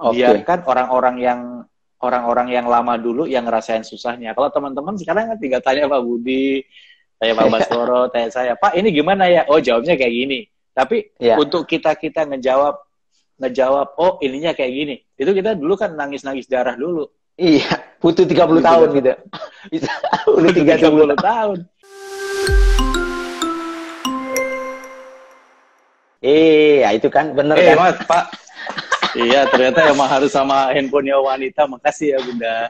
Oke. biarkan orang-orang yang lama dulu yang ngerasain susahnya. Kalau teman-teman sekarang kan tinggal tanya Pak Budi, tanya Pak Baskoro, tanya saya, Pak ini gimana ya? Oh jawabnya kayak gini. Tapi Ya. untuk kita ngejawab, oh ininya kayak gini. Itu kita dulu kan nangis-nangis darah dulu. Iya, butuh 30 Gitu tahun kan. gitu. Bisa udah Udah 30 30 tahun. Ya itu kan bener kan? Mas, Pak. Iya, ternyata emang harus sama handphonenya wanita. Makasih ya, Bunda.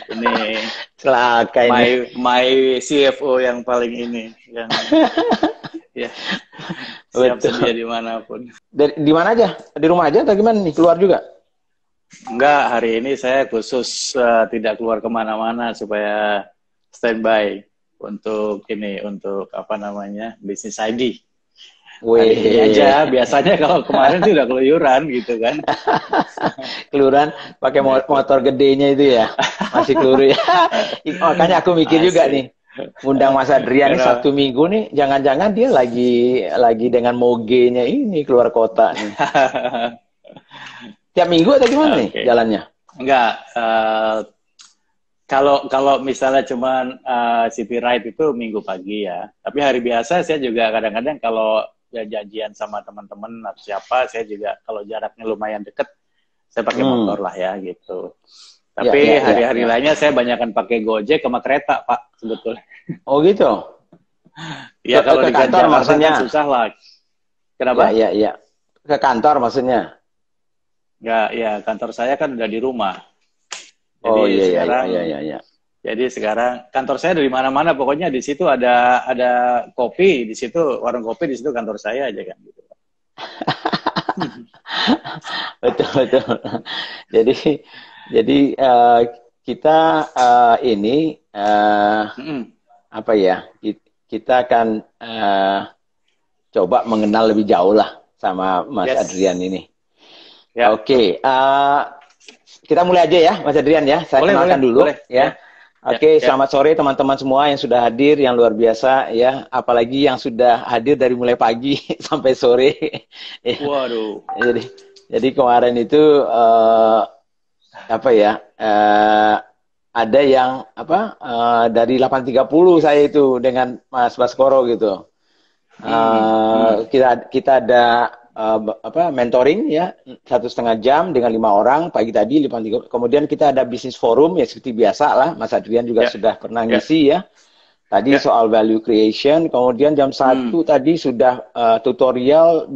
Ini Celaka ini. my CFO yang paling ini, yang ya siap Betul. sedia dimanapun. Di mana aja? Di rumah aja atau gimana nih? Keluar juga? Enggak, hari ini saya khusus tidak keluar kemana-mana supaya standby untuk ini, untuk apa namanya, bisnis ID. Hari ini aja, biasanya kalau kemarin sih udah keluyuran gitu kan. Kelurahan pakai motor gedenya itu ya. Masih keluru ya. Makanya aku mikir juga nih. Undang Mas Adrian nih Sabtu Minggu nih, jangan-jangan dia lagi dengan mogenya ini keluar kota nih. Tiap minggu atau gimana nih jalannya? Enggak, kalau misalnya cuman city ride itu minggu pagi ya. Tapi hari biasa saya juga kadang-kadang kalau ya janjian sama teman-teman atau siapa, saya juga kalau jaraknya lumayan deket, saya pakai motor lah ya gitu. Tapi hari-hari lainnya saya banyakkan pakai Gojek sama kereta, Pak, sebetulnya. Oh gitu? Iya, kalau di kantor Jakarta maksudnya? kan susah lah. Kenapa? Iya. Ke kantor maksudnya? Ya, kantor saya kan udah di rumah. Jadi oh iya, sekarang, iya. Jadi sekarang kantor saya dari mana-mana, pokoknya di situ ada kopi, di situ warung kopi, di situ kantor saya aja kan gitu. Betul. Jadi kita ini apa ya? Kita akan coba mengenal lebih jauh lah sama Mas Adrian ini. Ya. Oke, kita mulai aja ya, Mas Adrian ya. Saya kenalkan dulu ya. Oke, selamat sore teman-teman semua yang sudah hadir, yang luar biasa ya. Apalagi yang sudah hadir dari mulai pagi sampai sore. Waduh. Jadi kemarin itu apa ya? Ada yang apa? Dari 8.30 saya itu dengan Mas Baskoro gitu. Kita ada mentoring ya 1,5 jam dengan 5 orang pagi tadi 8.30. Kemudian kita ada bisnis forum ya seperti biasa lah. Mas Adrian juga sudah pernah ngisi ya. Tadi soal value creation. Kemudian jam 1 tadi sudah tutorial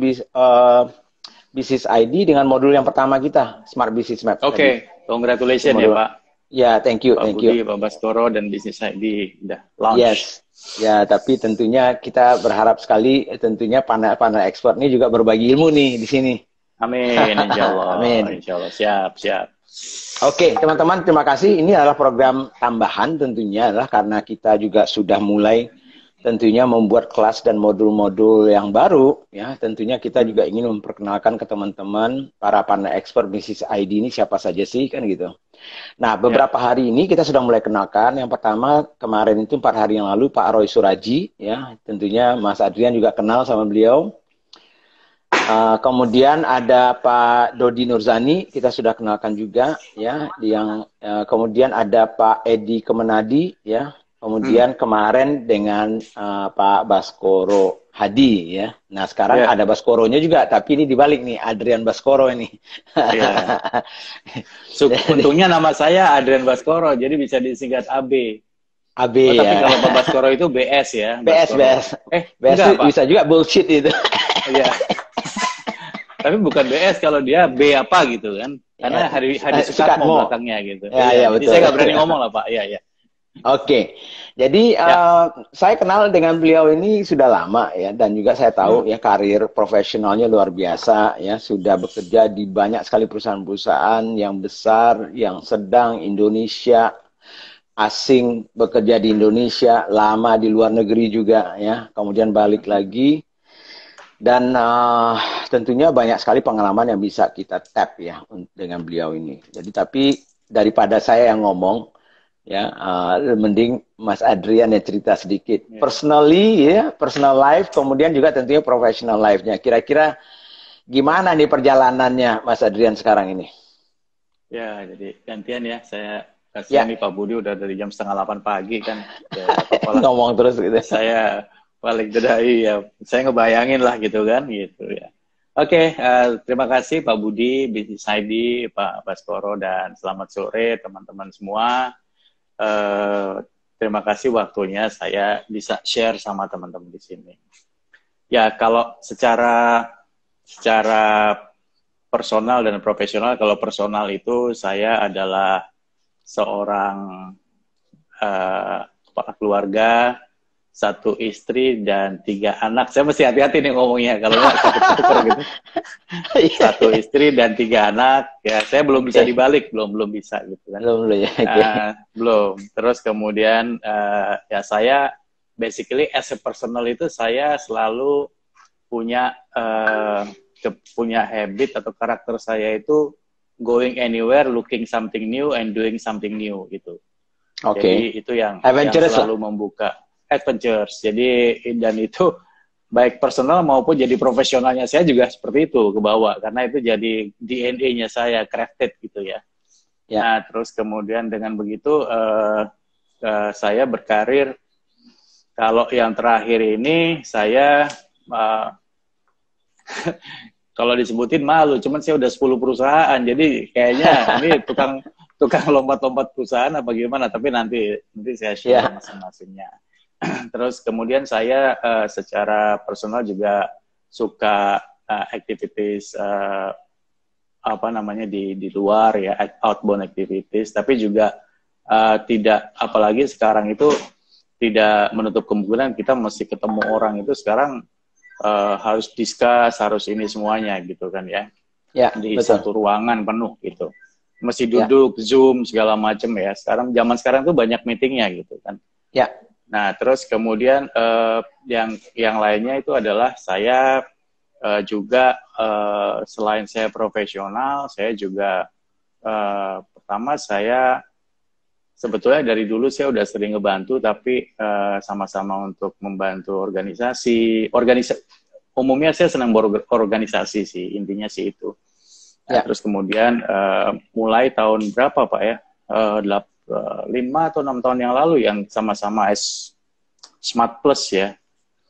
bisnis ID dengan modul yang pertama kita, Smart Business Map. Oke, congratulations ya Pak. Ya, thank you. Pak Budi, Pak Baskoro dan bisnis ID udah launch. Yes. Ya, tapi tentunya kita berharap sekali tentunya panel expert ini juga berbagi ilmu nih di sini. Amin, insya Allah. Amin. Insya Allah, siap. Oke, teman-teman, terima kasih. Ini adalah program tambahan tentunya adalah karena kita juga sudah mulai tentunya membuat kelas dan modul-modul yang baru. Ya, tentunya kita juga ingin memperkenalkan ke teman-teman para panel expert bisnis ID ini siapa saja sih kan gitu. Nah, beberapa hari ini kita sudah mulai kenalkan. Yang pertama, kemarin itu 4 hari yang lalu, Pak Roy Suraji. Ya, tentunya Mas Adrian juga kenal sama beliau. Kemudian ada Pak Dodi Nurzani, kita sudah kenalkan juga. Ya, yang kemudian ada Pak Edi Kemenadi. Ya, kemudian kemarin dengan Pak Baskoro Hadi ya. Nah sekarang ada Baskoronya juga, tapi ini dibalik nih Adrian Baskoro ini. Untungnya nama saya Adrian Baskoro, jadi bisa disingkat AB. AB tapi kalau Pak Baskoro itu BS ya. BS. BS itu bisa juga bullshit itu. Iya. Tapi bukan BS kalau dia B apa gitu kan? Karena hari Sukatmo belakangnya gitu. Iya, betul. Jadi saya nggak berani ngomong lah Pak. Iya. Oke, jadi saya kenal dengan beliau ini sudah lama ya, dan juga saya tahu ya karir profesionalnya luar biasa ya, sudah bekerja di banyak sekali perusahaan-perusahaan yang besar, yang sedang Indonesia, asing bekerja di Indonesia, lama di luar negeri juga ya, kemudian balik lagi, dan tentunya banyak sekali pengalaman yang bisa kita tap ya dengan beliau ini. Jadi tapi daripada saya yang ngomong, ya mending Mas Adrian ya cerita sedikit personally ya, personal life, kemudian juga tentunya professional life-nya. Kira-kira gimana nih perjalanannya Mas Adrian sekarang ini? Ya, jadi gantian ya. Saya Ya, kasihan nih Pak Budi udah dari jam setengah 8 pagi kan. Ya, nggak apa-apa lah. ngomong terus gitu. Saya paling tidak ya, saya ngebayangin lah gitu kan, gitu ya. Oke, terima kasih Pak Budi, Bisnis ID, Pak Baskoro, dan selamat sore teman-teman semua. Eh, Terima kasih waktunya saya bisa share sama teman-teman di sini. Ya, kalau secara personal dan profesional, kalau personal itu saya adalah seorang kepala keluarga, satu istri dan 3 anak. Saya mesti hati-hati nih ngomongnya, kalau nggak ketukar gitu. Satu istri dan 3 anak. Ya, saya belum bisa Oke. dibalik, belum bisa gitu kan. Belum dulu ya. Oke. Belum. Terus kemudian ya saya basically as a personal itu saya selalu punya punya habit atau karakter saya itu going anywhere, looking something new and doing something new gitu. Oke. Jadi itu yang Adventurous lah. selalu membuka adventures. Jadi dan itu baik personal maupun jadi profesionalnya saya juga seperti itu ke bawah karena itu jadi DNA-nya saya crafted gitu ya. Ya. Nah, terus kemudian dengan begitu saya berkarir. Kalau yang terakhir ini saya kalau disebutin malu, cuman saya udah 10 perusahaan, jadi kayaknya ini tukang lompat-lompat perusahaan apa gimana, tapi nanti saya share masing-masingnya. Terus kemudian saya secara personal juga suka activities apa namanya di luar ya, outbound activities, tapi juga tidak, apalagi sekarang itu tidak menutup kemungkinan kita mesti ketemu orang itu sekarang harus discuss, harus ini semuanya gitu kan ya. Ya, di betul. satu ruangan penuh gitu. Mesti duduk, Zoom, segala macam ya. Zaman sekarang tuh banyak meetingnya gitu kan. Ya. Nah, terus kemudian yang lainnya itu adalah saya juga selain saya profesional, saya juga pertama saya sebetulnya dari dulu saya udah sering ngebantu, tapi sama-sama untuk membantu organisasi. Umumnya saya senang berorganisasi sih, intinya sih itu. Nah, terus kemudian mulai tahun berapa Pak ya? 5 atau 6 tahun yang lalu yang sama-sama Smart Plus ya.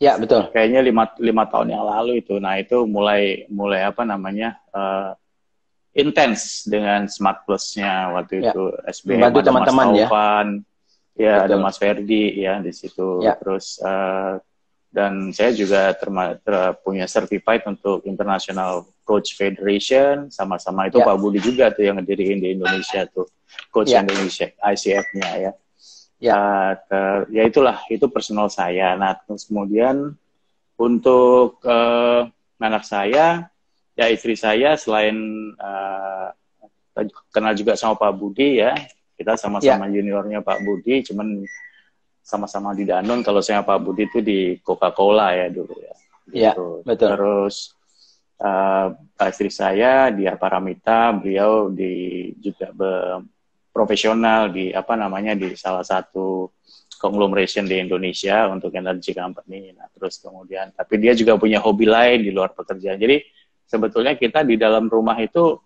Ya, betul. Kayaknya 5 tahun yang lalu itu. Nah, itu mulai apa namanya? Intens dengan Smart Plus-nya waktu itu. SBM membantu ada Mas teman-teman Taufan, ya betul. ada Mas Ferdi ya di situ. Terus dan saya juga punya certified untuk International Coach Federation, sama-sama itu Pak Budi juga tuh yang ngediriin di Indonesia tuh, Coach Indonesia, ICF-nya ya. Ya itulah, itu personal saya. Nah, terus kemudian untuk anak saya, ya istri saya selain kenal juga sama Pak Budi ya, kita sama-sama juniornya Pak Budi, cuman sama-sama di Danone. Kalau saya Pak Budi itu di Coca-Cola ya dulu ya. Gitu. Betul. Terus istri saya Dia Paramita, beliau juga profesional di apa namanya di salah satu conglomeration di Indonesia untuk energy company. Nah, terus kemudian tapi dia juga punya hobi lain di luar pekerjaan. Jadi sebetulnya kita di dalam rumah itu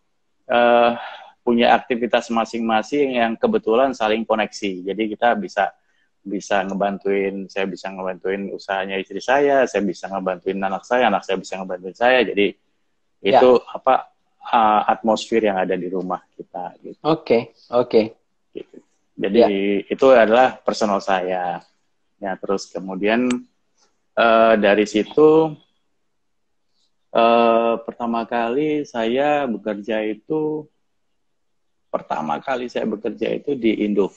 punya aktivitas masing-masing yang kebetulan saling koneksi. Jadi kita bisa ngebantuin, saya bisa ngebantuin usahanya istri saya bisa ngebantuin anak saya bisa ngebantuin saya. Jadi itu apa atmosfer yang ada di rumah kita gitu. Oke. Gitu. Jadi itu adalah personal saya. Ya, terus kemudian dari situ pertama kali saya bekerja itu di Indo.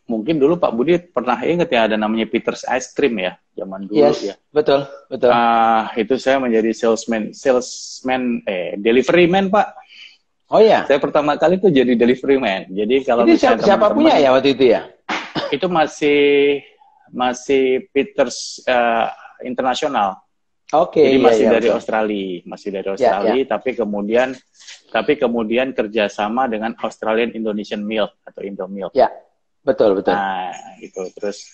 Mungkin dulu Pak Budi pernah ingat ya ada namanya Peter's Ice Cream ya, zaman dulu ya. Betul. Itu saya menjadi delivery man Pak. Oh iya. Saya pertama kali tuh jadi delivery man. Jadi kalau siapa punya ya waktu itu ya? Itu masih Peter's International. Jadi masih dari Australia, tapi kemudian kerjasama dengan Australian Indonesian Milk atau Indomilk. Ya, betul. Nah, itu terus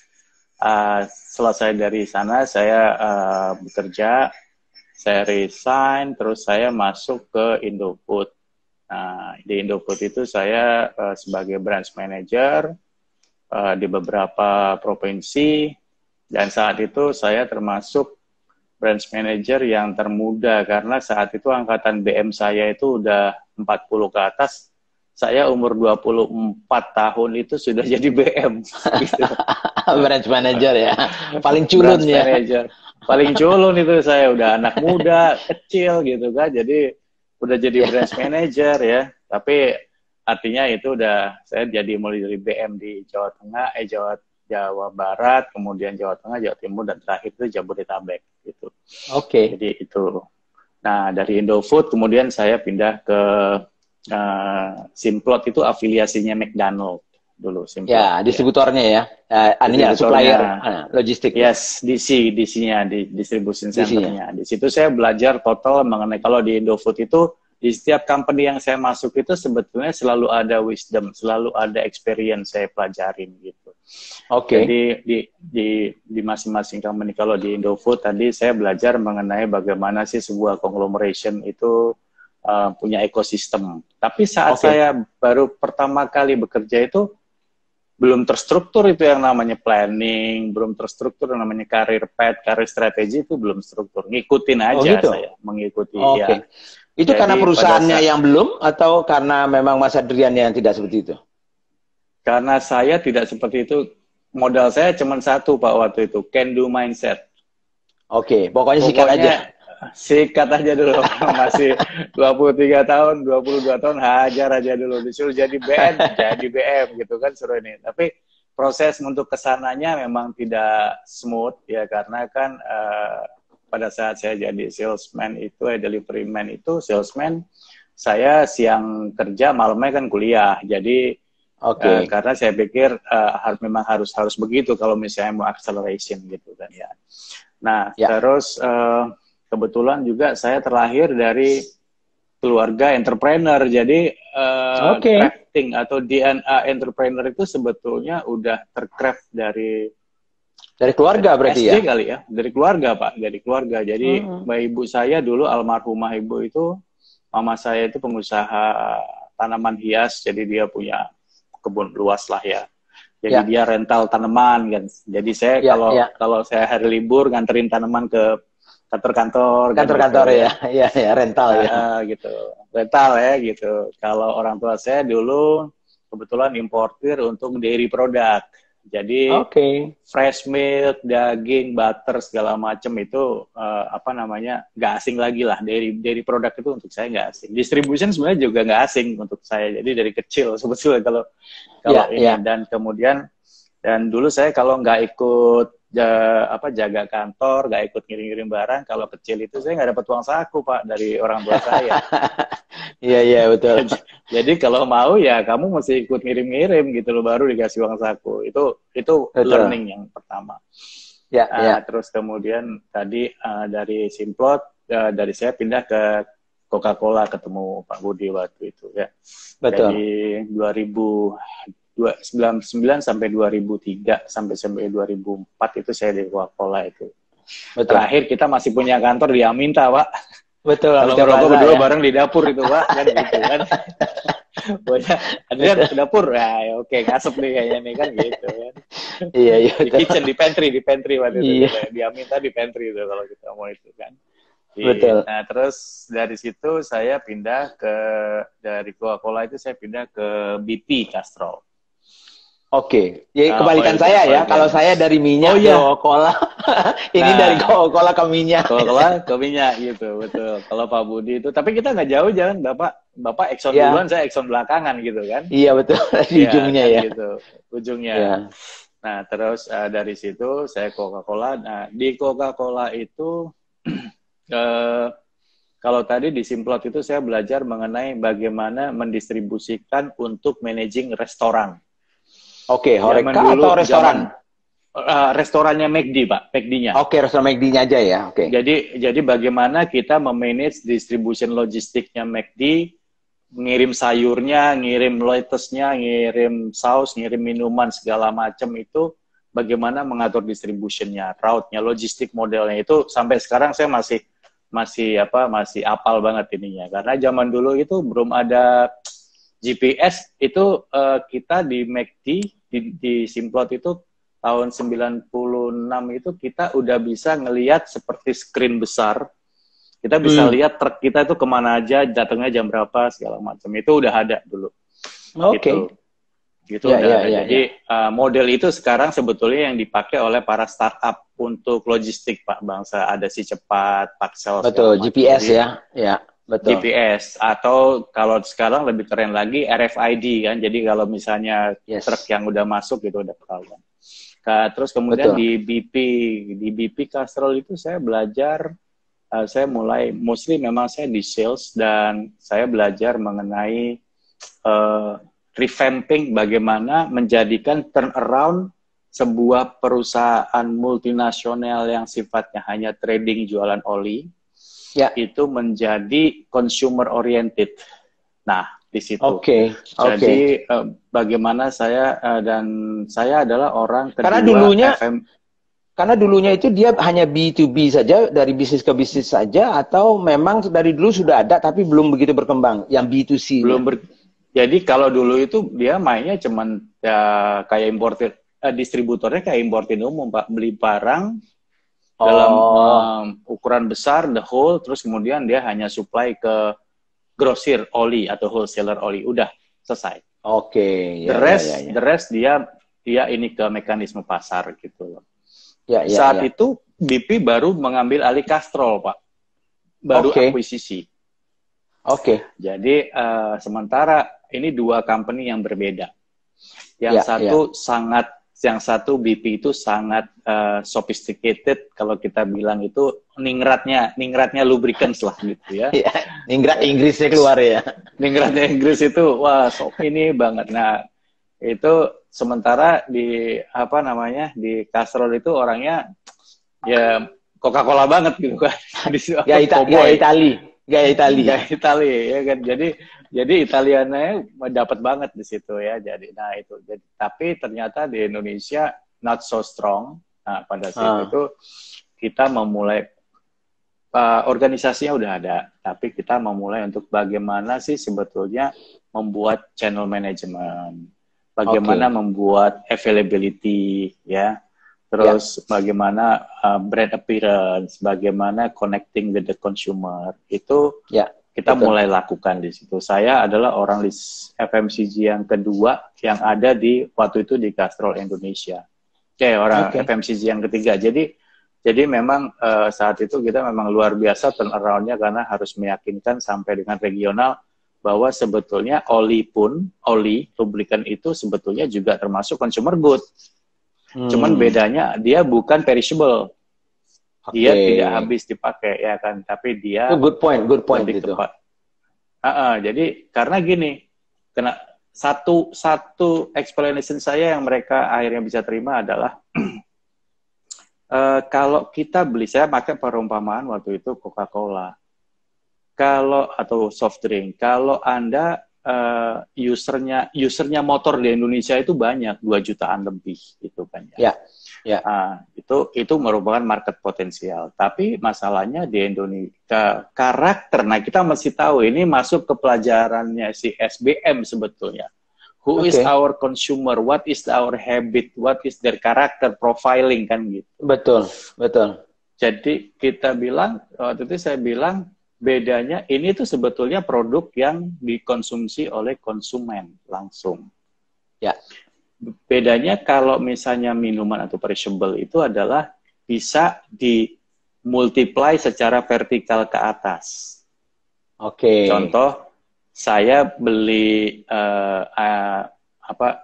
selesai dari sana saya bekerja, saya resign, terus saya masuk ke Indofood. Nah, di Indofood itu saya sebagai branch manager di beberapa provinsi, dan saat itu saya termasuk branch manager yang termuda karena saat itu angkatan BM saya itu udah 40 ke atas. Saya umur 24 tahun itu sudah jadi BM gitu. Branch manager ya. Paling culun Branch ya. manager. Paling culun itu saya, udah anak muda, kecil gitu kan. Jadi udah jadi branch manager ya. Tapi artinya itu udah saya jadi mulai dari BM di Jawa Tengah, Jawa Barat, kemudian Jawa Tengah, Jawa Timur, dan terakhir itu Jabodetabek gitu. Oke. Jadi itu. Nah, dari Indofood kemudian saya pindah ke Simplot, itu afiliasinya McDonald dulu. Simplot, Ya, distributornya ya. Aninya supplier logistik. Yes, DC-nya, di distribution center-nya. Di situ saya belajar total mengenai, kalau di Indofood itu di setiap company yang saya masuk itu sebetulnya selalu ada wisdom, selalu ada experience saya pelajarin gitu. Oke. Jadi di masing-masing company, kalau di Indofood tadi saya belajar mengenai bagaimana sih sebuah conglomeration itu punya ekosistem. Tapi saat saya baru pertama kali bekerja itu belum terstruktur itu yang namanya planning, belum terstruktur yang namanya career path, career strategy itu belum struktur. Ngikutin aja gitu? saya, mengikuti ya. Itu jadi, karena perusahaannya yang belum atau karena memang Mas Adrian yang tidak seperti itu? Karena saya tidak seperti itu. Modal saya cuma satu Pak waktu itu, can do mindset. Pokoknya sikat aja. Sikat aja dulu, masih 23 tahun, 22 tahun, hajar aja dulu. Disuruh jadi BM gitu kan, suruh ini. Tapi proses untuk kesananya memang tidak smooth ya, karena kan pada saat saya jadi salesman itu, delivery man itu, salesman, saya siang kerja, malamnya kan kuliah. Jadi karena saya pikir memang harus begitu kalau misalnya mau acceleration gitu kan ya. Nah, terus kebetulan juga saya terlahir dari keluarga entrepreneur, jadi crafting atau DNA entrepreneur itu sebetulnya udah tercraft dari keluarga berarti SD ya? Kali ya, dari keluarga Pak, dari keluarga. Jadi mbak ibu saya dulu, almarhumah ibu itu, mama saya itu pengusaha tanaman hias, jadi dia punya kebun luas lah ya. Jadi dia rental tanaman kan. Jadi saya kalau saya hari libur nganterin tanaman ke kantor ya, rental gitu, rental ya gitu. Kalau orang tua saya dulu kebetulan importir untuk dairy product, jadi fresh milk, daging, butter segala macam itu nggak asing lagi lah. Dairy product itu untuk saya nggak asing. Distribution sebenarnya juga nggak asing untuk saya. Jadi dari kecil sebetulnya kalau ini. Dan kemudian dulu saya kalau nggak ikut jaga kantor, nggak ikut ngirim-ngirim barang, kalau kecil itu saya nggak dapat uang saku Pak dari orang tua saya. Iya betul. Jadi kalau mau ya kamu mesti ikut ngirim-ngirim gitu loh, baru dikasih uang saku. Itu learning yang pertama. Terus kemudian tadi dari Simplot, dari saya pindah ke Coca-Cola, ketemu Pak Budi waktu itu ya. Betul. Jadi 2099 sampai 2003 sampai 2004 itu saya di Coca-Cola itu. Betul. Terakhir kita masih punya kantor di Aminta, Pak. Betul. Kalau ngerokok berdua bareng di dapur itu, Pak, kan gitu kan. Adrian ke dapur, oke, ngasep nih kayaknya nih kan gitu kan. Iya. Di kitchen, di pantry waktu itu. Di Aminta di pantry itu kalau kita mau itu kan. Betul. Nah, terus dari situ saya pindah dari Coca-Cola itu saya pindah ke BP Castrol. Kebalikan saya ya. Kalau saya dari minyak ke Coca-Cola, ini dari Coca-Cola ke minyak. Coca-Cola ke minyak gitu, betul. Kalau Pak Budi itu, tapi kita nggak jauh jalan, Bapak Exxon duluan, saya Exxon belakangan gitu kan? Iya betul, di ujungnya kan, ya. Gitu, ujungnya. Nah, terus dari situ saya Coca-Cola. Nah, di Coca-Cola itu kalau tadi di Simplot itu saya belajar mengenai bagaimana mendistribusikan untuk managing restoran. Horeca atau restoran? Restorannya McD, Pak, McD-nya. Restoran McD-nya aja ya. Jadi bagaimana kita memanage distribution logistiknya McD, ngirim sayurnya, ngirim lettuce-nya, ngirim saus, ngirim minuman segala macam itu, bagaimana mengatur distributionnya, route-nya, logistik modelnya itu sampai sekarang saya masih masih apal banget ininya. Karena zaman dulu itu belum ada GPS, itu kita di McD di Simplot itu tahun 96 itu kita udah bisa ngelihat seperti screen besar. Kita bisa lihat truk kita itu kemana aja, datangnya jam berapa, segala macam. Itu udah ada dulu. Oke. Gitu udah ada. Jadi model itu sekarang sebetulnya yang dipakai oleh para startup untuk logistik, Pak Bangsa. Ada Si Cepat, Paxel. Betul, GPS. Jadi, ya. Betul. GPS, atau kalau sekarang lebih keren lagi RFID kan. Jadi kalau misalnya truk yang udah masuk gitu udah ketahuan. Terus kemudian di BP Castrol itu saya belajar, saya mulai mostly memang saya di sales, dan saya belajar mengenai revamping, bagaimana menjadikan turnaround sebuah perusahaan multinasional yang sifatnya hanya trading jualan oli, itu menjadi consumer oriented. Nah, di situ. Jadi bagaimana saya dan saya adalah orang kedua karena dulunya itu dia hanya B2B saja, dari bisnis ke bisnis saja, atau memang dari dulu sudah ada tapi belum begitu berkembang yang B2C. Jadi kalau dulu itu dia mainnya cuman kayak importir, distributornya kayak importin umum, Pak, beli barang dalam ukuran besar, the whole, terus kemudian dia hanya supply ke grosir oli atau wholesaler oli, udah selesai. The rest dia ini ke mekanisme pasar gitu loh. Saat itu BP baru mengambil alih Castrol, Pak, baru akuisisi. Jadi sementara ini dua company yang berbeda. Yang satu BP itu sangat sophisticated, kalau kita bilang itu ningratnya lubricants lah gitu ya. Ningrat Inggrisnya keluar ya. Ningratnya Inggris itu wah ini banget. Nah, itu sementara di di Castrol itu orangnya ya Coca-Cola banget gitu kan. Gaya Itali ya kan. Jadi Italiannya dapat banget di situ ya. Jadi tapi ternyata di Indonesia not so strong. Nah, pada saat itu kita memulai organisasinya udah ada, tapi kita memulai untuk bagaimana sih sebetulnya membuat channel management, bagaimana membuat availability ya. Terus bagaimana brand appearance, bagaimana connecting with the consumer, itu kita mulai lakukan di situ. Saya adalah orang list FMCG yang kedua yang ada waktu itu di Castrol Indonesia. Orang FMCG yang ketiga. Jadi memang saat itu kita memang luar biasa turnaround-nya, karena harus meyakinkan sampai dengan regional bahwa sebetulnya oli lubrikan itu sebetulnya juga termasuk consumer good. Cuman bedanya dia bukan perishable, dia tidak habis dipakai ya kan, tapi dia good point itu. Jadi karena gini, satu explanation saya yang mereka akhirnya bisa terima adalah kalau kita beli, saya pakai perumpamaan waktu itu Coca-Cola, atau soft drink, kalau Anda usernya motor di Indonesia itu banyak, 2 jutaan lebih gitu kan ya. Itu merupakan market potensial. Tapi masalahnya di Indonesia karakter. Nah, kita mesti tahu, ini masuk ke pelajarannya si SBM sebetulnya. Who is our consumer? What is our habit? What is their character profiling kan gitu. Betul. Jadi kita bilang, waktu itu saya bilang, bedanya ini tuh sebetulnya produk yang dikonsumsi oleh konsumen langsung. Bedanya kalau misalnya minuman atau perishable itu adalah bisa dimultiply secara vertikal ke atas. Contoh, saya beli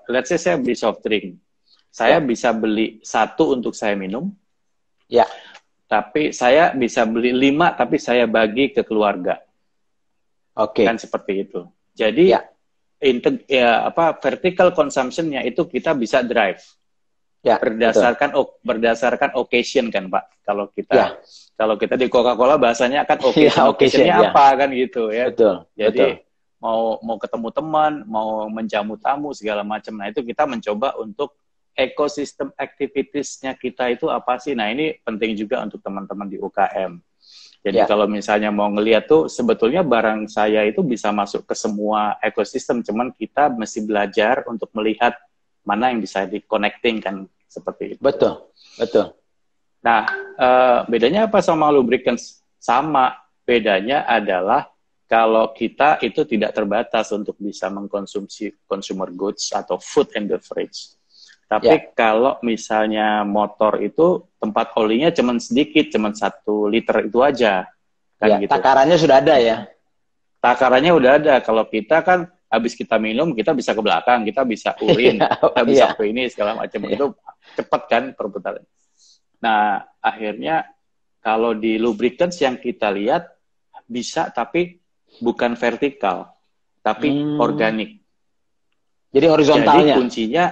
let's say saya beli soft drink. Saya bisa beli 1 untuk saya minum. Tapi saya bisa beli 5, tapi saya bagi ke keluarga. Kan seperti itu. Jadi vertical consumption-nya itu kita bisa drive. Berdasarkan occasion kan, Pak. Kalau kita di Coca-Cola bahasanya kan occasion-nya apa kan gitu ya. Jadi mau ketemu teman, mau menjamu tamu segala macam. Nah, itu kita mencoba untuk ekosistem activities-nya kita itu apa sih? Nah, ini penting juga untuk teman-teman di UKM. Jadi kalau misalnya mau ngelihat tuh sebetulnya barang saya itu bisa masuk ke semua ekosistem, cuman kita mesti belajar untuk melihat mana yang bisa di-connecting kan seperti itu. Betul, betul. Nah, bedanya apa sama lubricants? Sama, bedanya adalah kalau kita itu tidak terbatas untuk bisa mengkonsumsi consumer goods atau food and beverage. Tapi kalau misalnya motor itu tempat olinya cuma sedikit, cuma 1 liter itu aja. Kan gitu. Takarannya sudah ada ya? Takarannya udah ada. Kalau kita kan habis kita minum, kita bisa ke belakang, kita bisa urin, kita bisa ke ini, segala macam. Itu cepat kan perputaran. Nah, akhirnya kalau di lubricants yang kita lihat bisa, tapi bukan vertikal, tapi organik. Jadi horizontalnya? Jadi kuncinya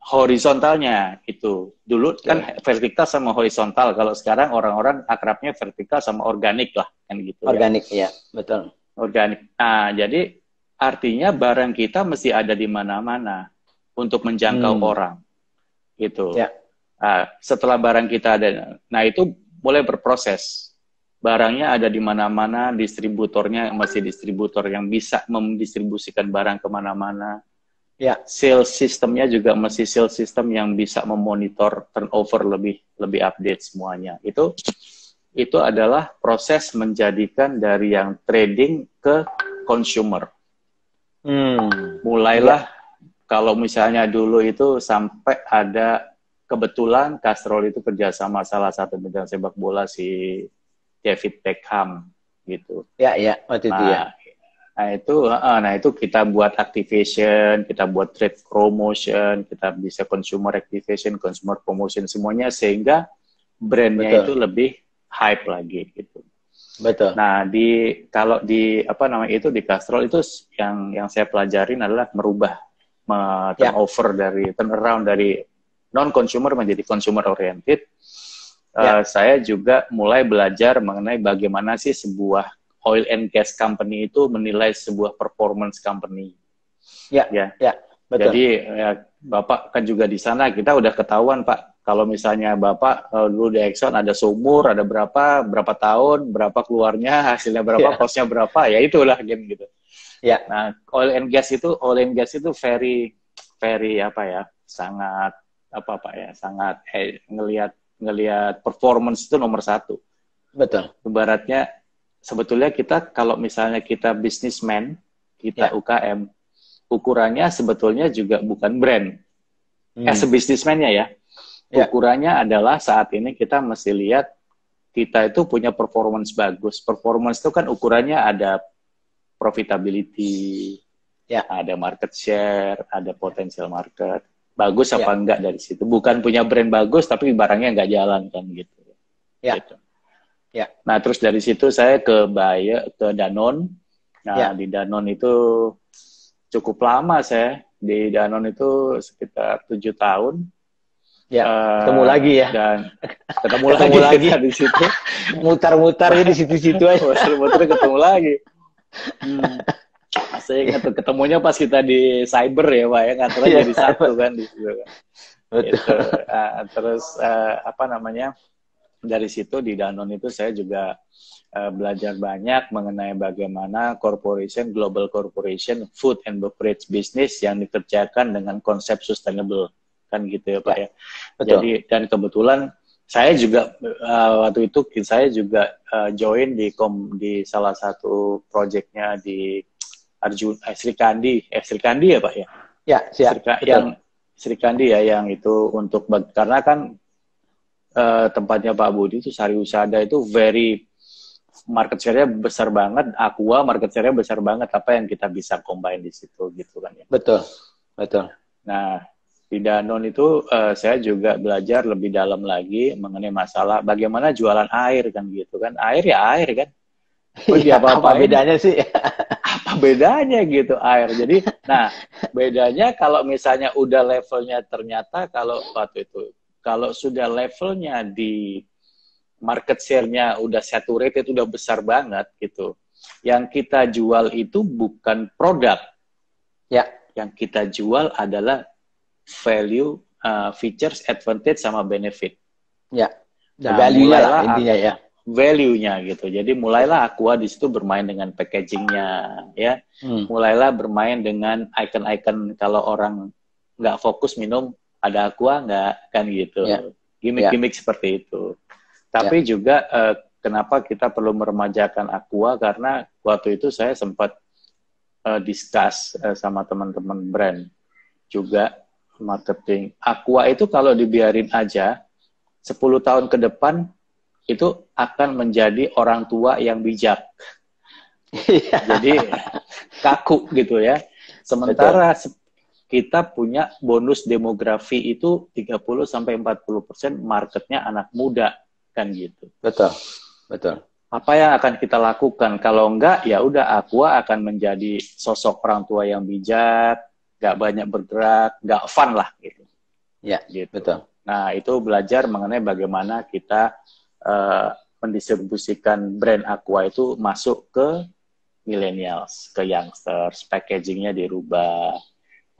horizontalnya itu. Dulu kan vertikal sama horizontal. Kalau sekarang orang-orang akrabnya vertikal sama organik lah kan gitu. Organik ya, betul. Organik. Nah, jadi artinya barang kita mesti ada di mana-mana untuk menjangkau orang. Gitu. Ya. Nah, setelah barang kita ada, nah itu mulai berproses. Barangnya ada di mana-mana, distributornya masih distributor yang bisa mendistribusikan barang kemana-mana. Ya, sales sistemnya juga masih sales system yang bisa memonitor turnover lebih update semuanya. Itu adalah proses menjadikan dari yang trading ke consumer. Mulailah kalau misalnya dulu itu sampai ada kebetulan Castrol itu kerjasama salah satu bintang sepak bola si David Beckham gitu. Ya, waktu itu ya. Nah itu kita buat activation, kita buat trade promotion, kita bisa consumer activation, consumer promotion semuanya sehingga brandnya itu lebih hype lagi gitu. Betul. Nah kalau di di Castrol itu yang saya pelajarin adalah merubah turnaround dari non consumer menjadi consumer oriented. Saya juga mulai belajar mengenai bagaimana sih sebuah oil and gas company itu menilai sebuah performance company. Betul. Jadi Bapak kan juga di sana, kita udah ketahuan Pak, kalau misalnya Bapak dulu di Exxon ada sumur, ada berapa tahun, berapa keluarnya, hasilnya berapa, costnya berapa, ya itulah game gitu. Nah, oil and gas itu very sangat sangat ngelihat performance itu nomor 1. Betul. Ibaratnya sebetulnya kita kalau misalnya kita businessman, kita UKM, ukurannya sebetulnya juga bukan brand. As a businessman-nya ya. Ukurannya adalah saat ini kita mesti lihat kita itu punya performance bagus. Performance itu kan ukurannya ada profitability, ada market share, ada potential market. Bagus apa enggak dari situ. Bukan punya brand bagus tapi barangnya enggak jalan kan gitu. Gitu. Nah, terus dari situ saya ke Danone. Nah, di Danone itu cukup lama saya. Di Danone itu sekitar 7 tahun. Ketemu lagi ya. Dan ketemu lagi di situ. Mutar-mutar di situ-situ aja. Mutar-mutar ketemu lagi. Saya ingat tuh ketemunya pas kita di cyber ya, Pak ya. Kantornya jadi satu kan di situ. Betul. Gitu. Terus dari situ di Danone itu saya juga belajar banyak mengenai bagaimana global corporation, food and beverage business yang dikerjakan dengan konsep sustainable, kan gitu ya Pak ya. Betul. Jadi dan kebetulan saya juga waktu itu saya juga join di salah satu proyeknya di Sri Kandi ya Pak ya. Ya, siap. Sri Kandi ya yang itu untuk karena kan tempatnya Pak Budi itu Sari Usada itu market share-nya besar banget, Aqua market share-nya besar banget, apa yang kita bisa combine di situ gitu kan ya. Betul. Nah, di Danone itu saya juga belajar lebih dalam lagi mengenai masalah bagaimana jualan air kan gitu kan. Air ya air kan. Apa bedanya sih? Apa bedanya gitu air. Jadi, nah, bedanya kalau misalnya udah levelnya ternyata kalau waktu itu kalau sudah levelnya di market share-nya udah saturated, udah besar banget gitu. Yang kita jual itu bukan produk. Yang kita jual adalah value, features, advantage, sama benefit. Nah, value-nya lah intinya ya. value-nya gitu. Jadi mulailah Aqua di situ bermain dengan packaging-nya, ya. Mulailah bermain dengan icon-icon kalau orang nggak fokus minum ada Aqua nggak kan gitu. Gimik-gimik seperti itu. Tapi juga kenapa kita perlu meremajakan Aqua, karena waktu itu saya sempat discuss sama teman-teman brand juga marketing. Aqua itu kalau dibiarin aja 10 tahun ke depan itu akan menjadi orang tua yang bijak. Jadi kaku gitu ya. Sementara kita punya bonus demografi itu 30-40% marketnya anak muda kan gitu. Betul. Apa yang akan kita lakukan? Kalau enggak, ya udah Aqua akan menjadi sosok orang tua yang bijak, nggak banyak bergerak, nggak fun lah gitu. Ya, gitu. Betul. Nah, itu belajar mengenai bagaimana kita mendistribusikan brand Aqua itu masuk ke millennials, ke youngsters, packagingnya dirubah,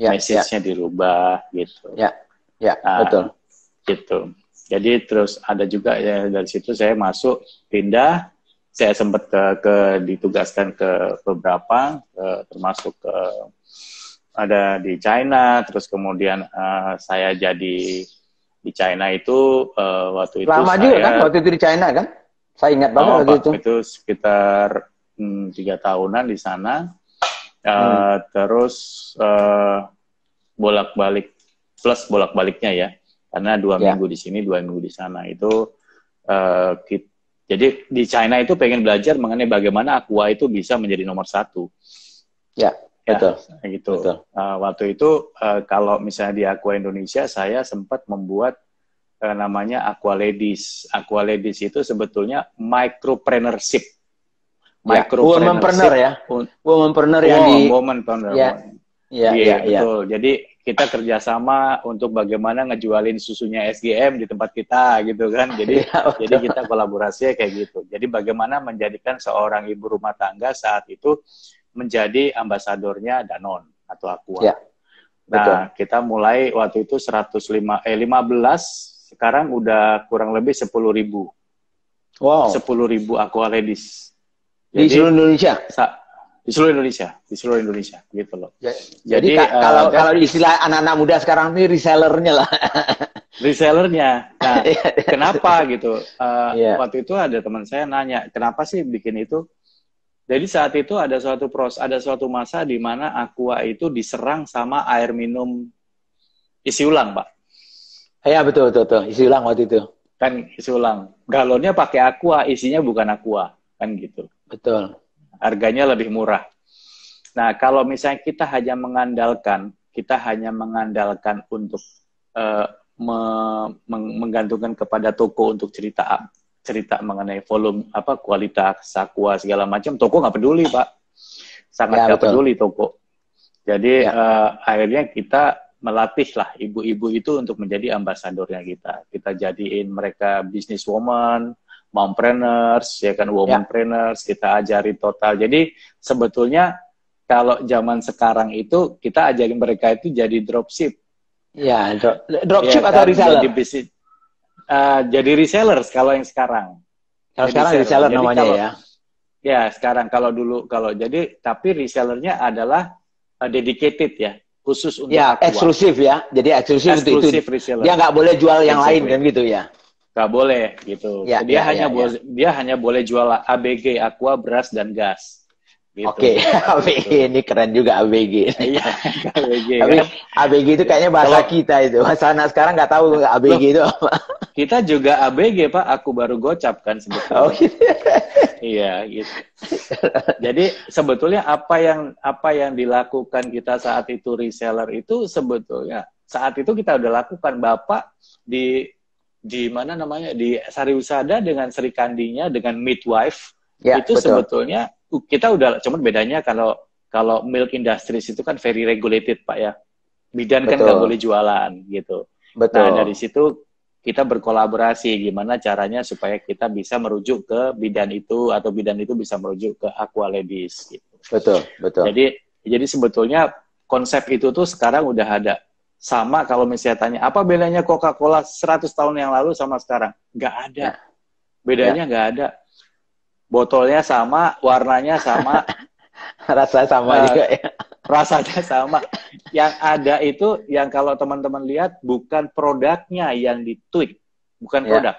message-nya dirubah, gitu. Betul. Gitu. Jadi terus ada juga ya dari situ saya masuk, pindah, saya sempat ditugaskan ke beberapa, termasuk ke ada di China, terus kemudian saya jadi di China itu waktu itu lama juga kan waktu itu di China kan? Saya ingat banget waktu itu. Itu sekitar 3 tahunan di sana. Terus bolak-balik plus bolak-baliknya ya, karena 2 minggu di sini, 2 minggu di sana itu. Jadi di China itu pengen belajar mengenai bagaimana Aqua itu bisa menjadi nomor 1. Betul. Gitu. Betul. Waktu itu kalau misalnya di Aqua Indonesia saya sempat membuat namanya Aqua Ladies. Aqua Ladies itu sebetulnya micropreneurship. Womanpreneur ya. Womanpreneur yang di womanpreneur. Betul. Jadi kita kerjasama untuk bagaimana ngejualin susunya SGM di tempat kita gitu kan. Jadi jadi kita kolaborasinya kayak gitu. Jadi bagaimana menjadikan seorang ibu rumah tangga saat itu menjadi ambasadornya Danone atau Aqua. Nah, kita mulai waktu itu 15, sekarang udah kurang lebih 10.000. Wow. 10.000 Aqua Ladies. Jadi, di seluruh Indonesia? Di seluruh Indonesia gitu loh. Jadi kalau istilah anak-anak muda sekarang ini resellernya lah. Resellernya. Nah, kenapa gitu? Waktu itu ada teman saya nanya, kenapa sih bikin itu? Jadi saat itu ada suatu masa di mana Aqua itu diserang sama air minum isi ulang, Pak. Iya, betul. Isi ulang waktu itu. Kan isi ulang. Galonnya pakai Aqua, isinya bukan Aqua. Kan gitu. Betul. Harganya lebih murah. Nah, kalau misalnya kita hanya mengandalkan untuk menggantungkan kepada toko untuk cerita mengenai volume, kualitas Aqua segala macam, toko nggak peduli, Pak. Sangat nggak peduli toko. Jadi akhirnya kita melatihlah ibu-ibu itu untuk menjadi ambasadornya kita. Kita jadiin mereka businesswoman, mompreneurs, ya kan, womanpreneurs, kita ajari total. Jadi sebetulnya kalau zaman sekarang itu kita ajarin mereka itu jadi dropship. Ya, dropship atau reseller? Jadi reseller kalau yang sekarang. Kalau sekarang reseller namanya ya. Ya, sekarang tapi resellernya adalah dedicated ya, khusus untuk Aqua. Eksklusif ya. Jadi eksklusif untuk itu. Reseller. Dia nggak boleh jual yang lain kan gitu ya. Nggak boleh gitu. Dia hanya boleh jual ABG, Aqua, beras dan gas. Gitu. Oke, ABG ini keren juga ABG. Iya, ABG. Tapi ABG itu kayaknya bahasa kita itu. Bahasa anak sekarang nggak tahu ABG itu apa. Kita juga ABG, Pak. Aku baru gocap kan sebetulnya. Oh, gitu. Iya, gitu. Jadi sebetulnya apa yang dilakukan kita saat itu reseller itu sebetulnya saat itu kita udah lakukan. Bapak di mana namanya, di Sari Usada dengan Sri Kandinya dengan midwife itu betul. Sebetulnya kita udah, cuman bedanya kalau milk industries itu kan very regulated, Pak ya. Bidan kan nggak boleh jualan gitu. Betul. Nah, dari situ kita berkolaborasi gimana caranya supaya kita bisa merujuk ke bidan itu atau bidan itu bisa merujuk ke Aqua Ladies gitu. Betul. Jadi sebetulnya konsep itu tuh sekarang udah ada. Sama kalau misalnya tanya, apa bedanya Coca-Cola 100 tahun yang lalu sama sekarang? Nggak ada. Bedanya nggak ada. Botolnya sama, warnanya sama, Rasa sama juga ya. rasanya sama. Yang ada itu, yang kalau teman-teman lihat, bukan produknya yang ditweak, bukan produk.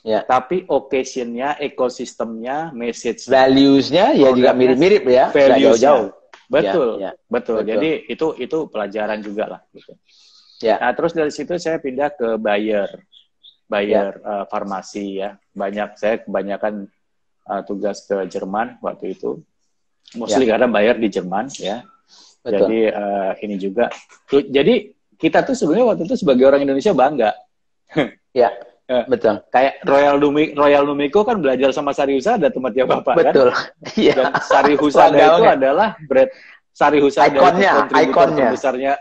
Ya. Tapi occasion-nya, ekosistemnya, message-nya. Values-nya ya juga mirip-mirip ya. Nggak jauh-jauh. Betul, ya. Betul. Jadi itu pelajaran juga lah. Gitu. Ya. Nah, terus dari situ saya pindah ke Bayer farmasi ya. Saya kebanyakan tugas ke Jerman waktu itu. Mostly karena Bayer di Jerman ya. Betul. Jadi ini juga. Jadi kita tuh sebenarnya waktu itu sebagai orang Indonesia bangga. Ya. Betul. Kayak Royal Numiko kan belajar sama Sari Husada tempatnya Bapak betul. Kan? Iya. Dan Sari Husada itu adalah brand Sari Husada ikonnya terbesarnya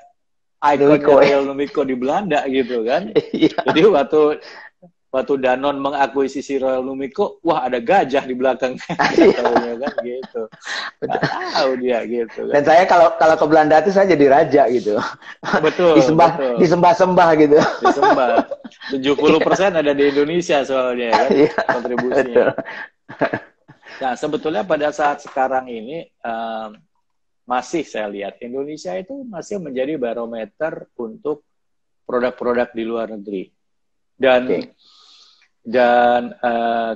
ikonnya Royal Numiko di Belanda gitu kan. Iya. Jadi waktu Danone mengakuisisi Royal Numiko, wah ada gajah di belakang katanya kan gitu. Tahu dia gitu kan. Dan saya kalau ke Belanda itu saya jadi raja gitu. Betul. Disembah-sembah gitu. Disembah. 70% ada di Indonesia soalnya kan kontribusinya. Nah, sebetulnya pada saat sekarang ini masih saya lihat Indonesia itu masih menjadi barometer untuk produk-produk di luar negeri. Dan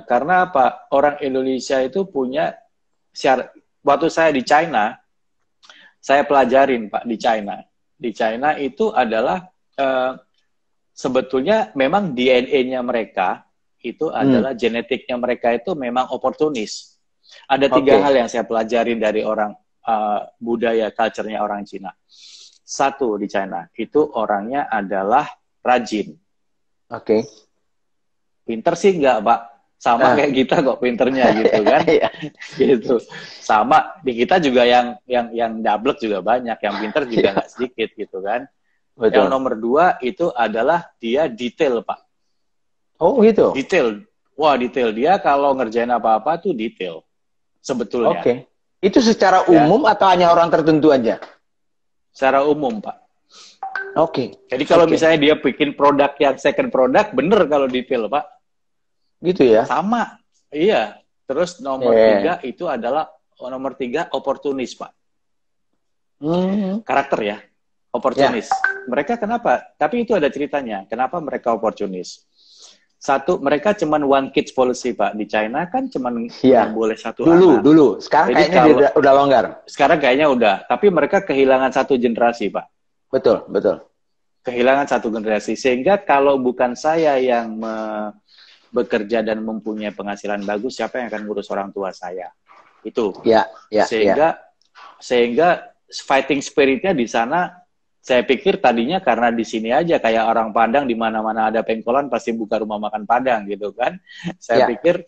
karena apa? Orang Indonesia itu punya waktu saya di China, saya pelajarin Pak di China. Di China itu adalah sebetulnya memang DNA-nya mereka itu adalah genetiknya mereka itu memang oportunis. Ada 3 hal yang saya pelajarin dari orang budaya, culture-nya orang Cina. 1 di China, itu orangnya adalah rajin. Pinter sih enggak, Pak. Sama kayak kita kok pinternya gitu kan. Gitu. Sama di kita juga yang dablek juga banyak, yang pinter juga nggak sedikit gitu kan. Betul. Yang nomor 2 itu adalah dia detail, Pak. Oh gitu. Detail. Wah, detail. Dia kalau ngerjain apa-apa tuh detail. Sebetulnya. Itu secara umum atau hanya orang tertentu aja? Secara umum, Pak. Jadi kalau misalnya dia bikin produk yang second product, bener kalau detail, Pak. Gitu ya? Sama. Iya. Terus nomor 3 itu adalah oportunis, Pak. Karakter ya. Oportunis. Mereka kenapa? Tapi itu ada ceritanya. Kenapa mereka oportunis? 1, mereka cuman one kids policy, Pak. Di China kan cuman boleh 1 anak. Dulu. Sekarang jadi kayaknya udah longgar. Sekarang kayaknya udah. Tapi mereka kehilangan 1 generasi, Pak. Betul. Kehilangan 1 generasi. Sehingga kalau bukan saya yang bekerja dan mempunyai penghasilan bagus, siapa yang akan ngurus orang tua saya? Itu. Sehingga fighting spirit-nya di sana, saya pikir tadinya karena di sini aja kayak orang Padang, di mana-mana ada pengkolan pasti buka rumah makan Padang gitu kan. Saya pikir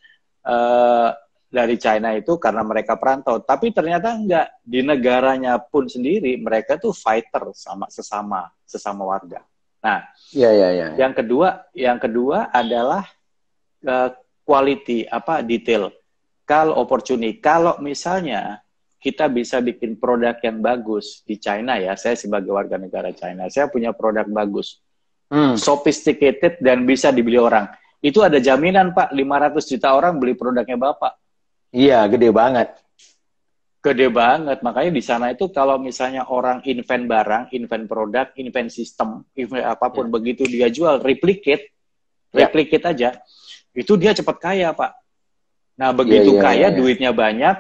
dari China itu karena mereka perantau, tapi ternyata enggak. Di negaranya pun sendiri mereka tuh fighter sama sesama warga. Nah, yang kedua adalah quality, detail. Kalau opportunity, kalau misalnya kita bisa bikin produk yang bagus di China ya, saya sebagai warga negara China, saya punya produk bagus, sophisticated dan bisa dibeli orang. Itu ada jaminan, Pak, 500 juta orang beli produknya Bapak. Iya, gede banget. Gede banget, makanya di sana itu kalau misalnya orang invent barang, invent produk, invent sistem, invent apapun, begitu dia jual, replicate aja, itu dia cepat kaya, Pak. Nah, begitu kaya, duitnya banyak,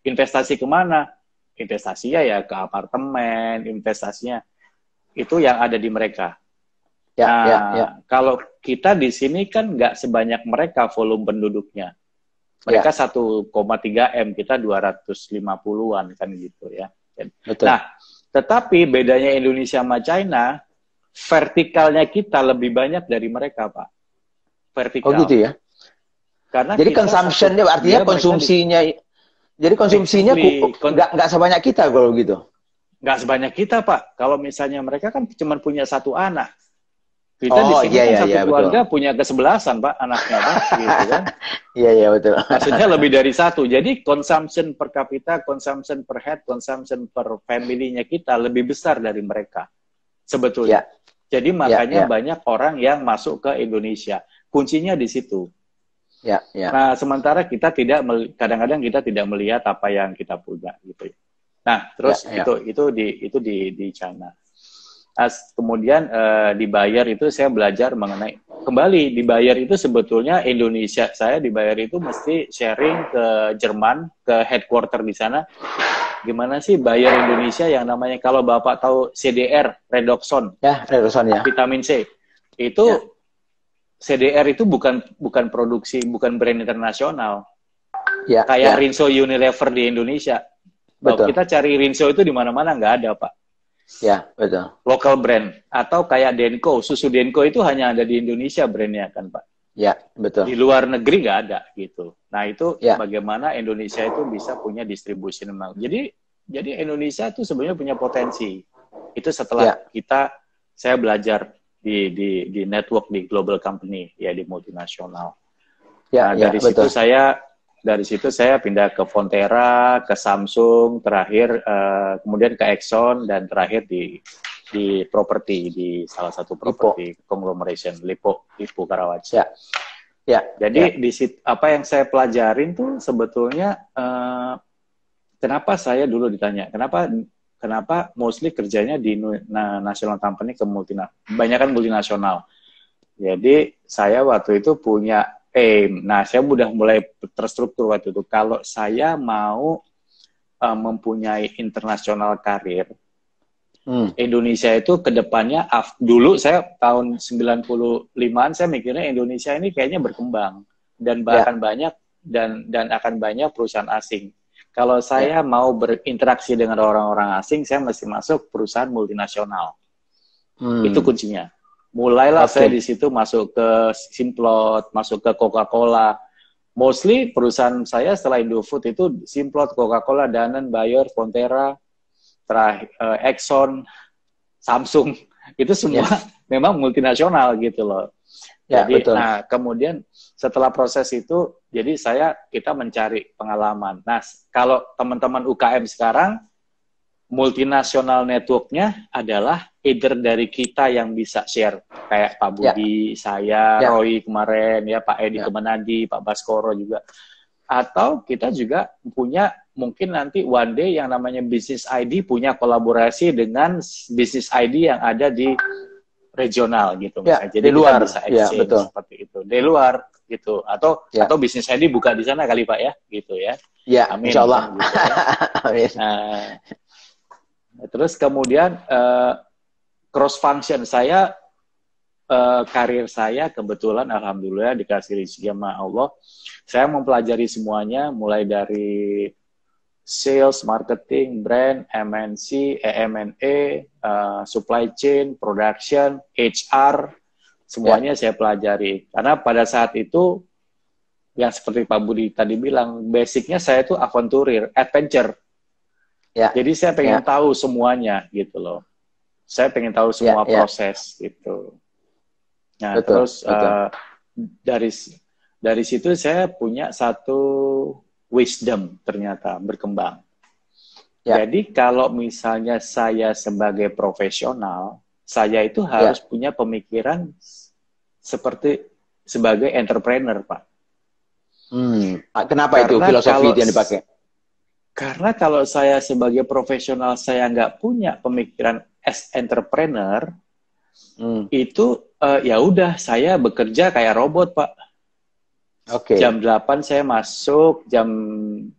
investasi kemana? Investasinya ya ke apartemen, investasinya itu yang ada di mereka. Kalau kita di sini kan nggak sebanyak mereka volume penduduknya. Mereka 1,3 M, kita 250-an kan gitu ya. Betul. Nah, tetapi bedanya Indonesia sama China, vertikalnya kita lebih banyak dari mereka, Pak. Vertikal. Oh gitu ya? Karena jadi consumption-nya artinya konsumsinya. Jadi konsumsinya nggak sebanyak kita kalau gitu. Nggak sebanyak kita, Pak. Kalau misalnya mereka kan cuma punya 1 anak. Kita di sini kan satu keluarga punya ke-11, Pak, anaknya, Pak. Gitu kan. Iya, betul. Maksudnya lebih dari 1. Jadi consumption per kapita, consumption per head, consumption per family-nya kita lebih besar dari mereka. Sebetulnya. Jadi makanya banyak orang yang masuk ke Indonesia. Kuncinya di situ. Ya, ya. Nah, sementara kita kadang-kadang kita tidak melihat apa yang kita punya gitu. Nah, terus Ya, ya. itu di China. Kemudian dibayar itu saya belajar mengenai kembali dibayar itu sebetulnya Indonesia saya dibayar itu mesti sharing ke Jerman, ke headquarter di sana. Gimana sih bayar Indonesia yang namanya kalau Bapak tahu CDR, Redoxon, Ya, Redoxon ya. vitamin C. Itu Ya. CDR itu bukan produksi, bukan brand internasional. Ya, Kayak ya. Rinso Unilever di Indonesia. Bahwa Betul. kita cari Rinso itu di mana-mana nggak ada, Pak. Ya, betul. Local brand. Atau kayak Denko, susu Denko itu hanya ada di Indonesia brandnya kan, Pak. Ya, betul. Di luar negeri nggak ada gitu. Nah itu Ya. bagaimana Indonesia itu bisa punya distribusi memang. Jadi Indonesia itu sebenarnya punya potensi. Itu setelah saya belajar di network di global company ya di multinasional. Ya, Nah dari situ saya pindah ke Fonterra, ke Samsung, terakhir kemudian ke Exxon dan terakhir di properti di salah satu properti conglomeration Lipo Karawaci. Ya. Ya. Jadi di situ apa yang saya pelajarin tuh sebetulnya kenapa saya dulu ditanya kenapa mostly kerjanya di national company ke kebanyakan multinasional. Jadi saya waktu itu punya aim. Nah, saya udah mulai terstruktur waktu itu. Kalau saya mau mempunyai internasional karir, Indonesia itu kedepannya, dulu saya tahun 95-an saya mikirnya Indonesia ini kayaknya berkembang dan bahkan banyak dan akan banyak perusahaan asing. Kalau saya mau berinteraksi dengan orang-orang asing, saya mesti masuk perusahaan multinasional. Itu kuncinya. Mulailah saya di situ masuk ke Simplot, masuk ke Coca-Cola. Mostly perusahaan saya setelah Indofood itu Simplot, Coca-Cola, Danone, Bayer, Fonterra, Exxon, Samsung. Itu semua memang multinasional gitu loh. Jadi, betul. Nah kemudian setelah proses itu, jadi kita mencari pengalaman. Nah, kalau teman-teman UKM sekarang, multinasional network-nya adalah either dari kita yang bisa share, kayak Pak Budi, saya, Roy kemarin, ya Pak Edi Kemenadi, Pak Baskoro juga. Atau kita juga punya, mungkin nanti one day yang namanya Business ID punya kolaborasi dengan Business ID yang ada di regional gitu. Jadi di luar, kita bisa exchange betul. seperti itu. Di luar gitu. Atau Business ID buka di sana kali Pak ya, gitu ya. Ya, amin. Insya Allah. Gitu, ya. Amin. Terus kemudian cross function saya, karir saya kebetulan alhamdulillah dikasih rezeki sama Allah. Saya mempelajari semuanya mulai dari sales, marketing, brand, MNC, M&A, supply chain, production, HR, semuanya saya pelajari. Karena pada saat itu yang seperti Pak Budi tadi bilang, basicnya saya itu adventure. Jadi saya pengen tahu semuanya gitu loh. Saya pengen tahu semua proses gitu. Nah, terus dari situ saya punya satu wisdom ternyata berkembang. Jadi kalau misalnya saya sebagai profesional, saya itu harus punya pemikiran sebagai entrepreneur, Pak. Kenapa itu filosofi yang dipakai? Karena kalau saya sebagai profesional saya nggak punya pemikiran as entrepreneur, itu ya udah saya bekerja kayak robot, Pak. Jam 8 saya masuk, jam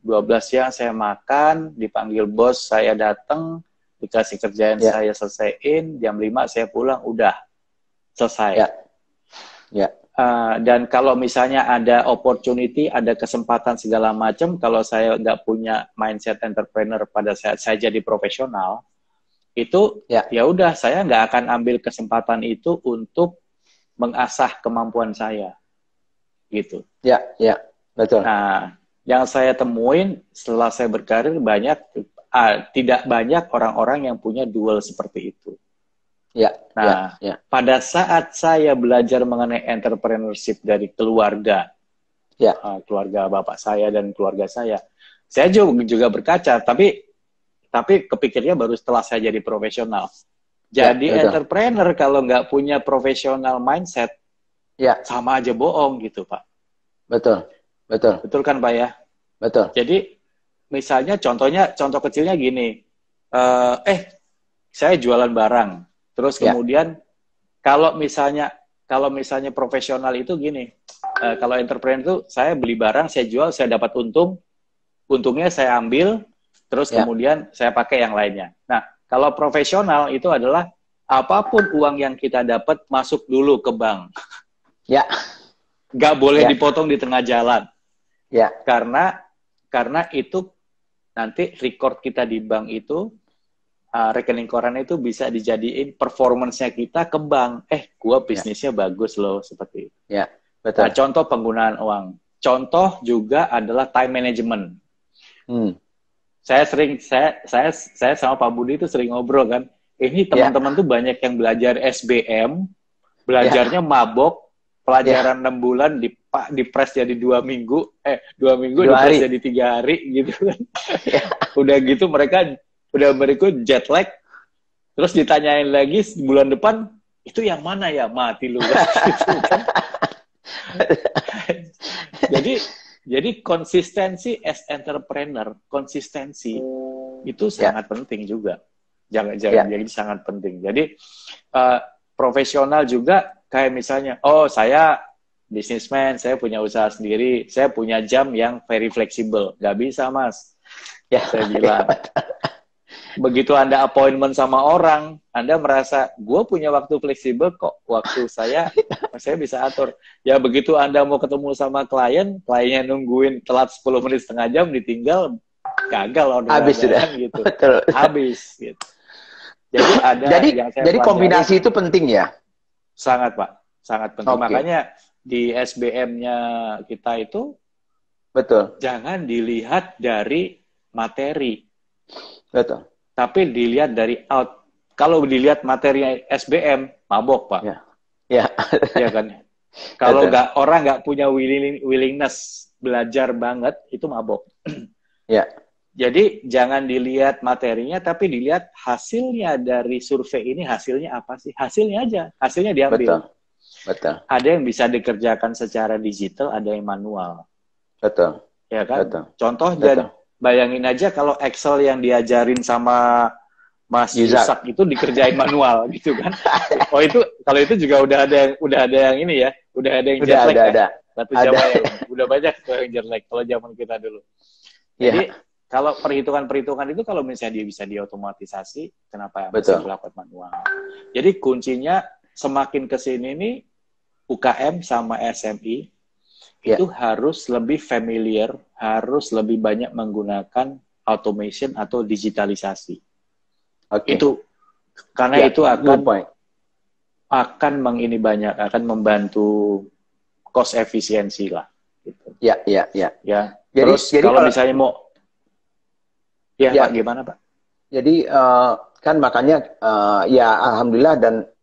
12 siang saya makan, dipanggil bos saya datang, dikasih kerjaan saya selesaiin, jam 5 saya pulang, udah selesai. Dan kalau misalnya ada opportunity, ada kesempatan segala macam, kalau saya nggak punya mindset entrepreneur pada saat saya jadi profesional, itu ya udah saya nggak akan ambil kesempatan itu untuk mengasah kemampuan saya, gitu. Betul. Nah, yang saya temuin setelah saya berkarir tidak banyak orang-orang yang punya dual seperti itu. Pada saat saya belajar mengenai entrepreneurship dari keluarga, keluarga bapak saya dan keluarga saya juga berkaca, tapi kepikirnya baru setelah saya jadi profesional. Jadi entrepreneur kalau nggak punya profesional mindset, sama aja bohong gitu, Pak. betul, betul, Betul kan Pak ya? betul. Jadi misalnya contoh kecilnya gini, eh saya jualan barang, terus Ya, kemudian kalau misalnya profesional itu gini, kalau entrepreneur itu saya beli barang, saya jual, saya dapat untung, untungnya saya ambil, terus ya, kemudian saya pakai yang lainnya. Nah, kalau profesional itu adalah apapun uang yang kita dapat masuk dulu ke bank, ya, nggak boleh ya, dipotong di tengah jalan, ya, karena itu nanti record kita di bank itu, rekening koran itu bisa dijadiin performance-nya kita ke bank. Gua ya, bisnisnya bagus loh, seperti itu. ya, Nah, betul. contoh penggunaan uang. Contoh juga adalah time management. Hmm. Saya sama Pak Budi itu sering ngobrol kan. Ini Ya, teman-teman tuh banyak yang belajar SBM, ya, belajarnya mabok, ya, pelajaran 6 bulan dipres jadi 2 minggu, 2 minggu 2 hari. dipres jadi 3 hari gitu kan. Ya, Udah gitu mereka udah berikut jet lag, terus ditanyain lagi bulan depan, itu yang mana ya? Mati lu kan gitu kan. Jadi konsistensi as entrepreneur, konsistensi itu ya, sangat penting juga. Jangan ya, jadi sangat penting. Jadi profesional juga kayak misalnya, saya businessman, saya punya usaha sendiri, saya punya jam yang very flexible. Nggak bisa, Mas. ya, Saya ya, bilang, begitu Anda appointment sama orang, Anda merasa, gue punya waktu fleksibel kok, waktu saya bisa atur. Ya begitu Anda mau ketemu sama kliennya nungguin telat 10 menit setengah jam, ditinggal, gagal habis orderannya sudah. kan gitu. Betul. Habis gitu. Jadi ada Jadi, yang saya jadi pelajarin, kombinasi itu penting ya. sangat Pak, sangat penting. Oke, Makanya di SBM-nya kita itu, betul, jangan dilihat dari materi, betul. tapi dilihat dari out. Kalau dilihat materi SBM, mabok Pak, Ya, ya, ya kan? Kalau betul. orang nggak punya willingness belajar banget, itu mabok. Ya, Jadi jangan dilihat materinya, tapi dilihat hasilnya dari survei ini, hasilnya apa sih? Hasilnya aja, hasilnya diambil. betul, betul, Ada yang bisa dikerjakan secara digital, ada yang manual, betul, ya kan? betul, Contoh, betul. bayangin aja kalau Excel yang diajarin sama Mas Yusak. Yusak itu dikerjain manual gitu kan. Oh itu kalau itu juga udah ada yang ini ya, udah ada yang jet lag ya. Ada, Batu ada. Jawa ya, udah banyak tuh yang jet lag kalau zaman kita dulu. Jadi Ya, kalau perhitungan-perhitungan itu kalau misalnya dia bisa diotomatisasi, kenapa masih betul. dilakukan manual? Jadi kuncinya semakin ke sini nih UKM sama SMI Ya, itu harus lebih familiar, harus lebih banyak menggunakan automation atau digitalisasi. oke. Itu karena Ya, itu good point. akan membantu cost efisiensi lah gitu. Ya, ya, ya. Ya. Jadi, Terus jadi kalau kalau misalnya mau ya Pak ya, gimana Pak? jadi kan makanya ya alhamdulillah